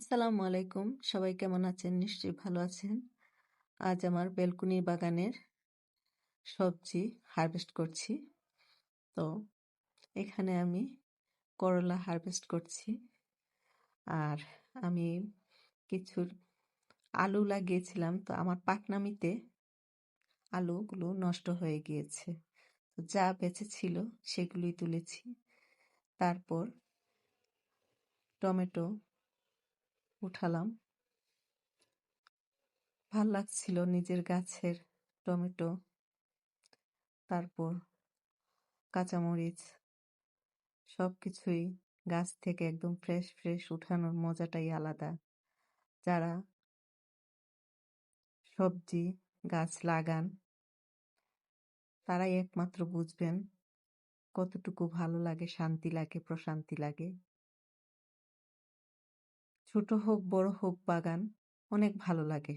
আসসালামু আলাইকুম। সবাই কেমন আছেন? নিশ্চয়ই ভালো আছেন। আজ আমার বেলকনি বাগানের সবজি হারভেস্ট করছি। তো এখানে আমি করলা হারভেস্ট করছি। আর আমি কিছু আলু লাগিয়েছিলাম। তো আমার পাকনামিতে আলুগুলো নষ্ট হয়ে গিয়েছে। তো যা বেঁচে ছিল সেগুলোই তুলেছি। তারপর টমেটো উঠালাম। ভাল লাগছিল নিজের গাছের টমেটো। তারপর কাঁচামরিচ সবকিছুই গাছ থেকে একদম ফ্রেশ ফ্রেশ উঠানোর মজাটাই আলাদা। যারা সবজি গাছ লাগান তারাই একমাত্র বুঝবেন কতটুকু ভালো লাগে, শান্তি লাগে, প্রশান্তি লাগে। ছোট হোক বড় হোক বাগান অনেক ভালো লাগে।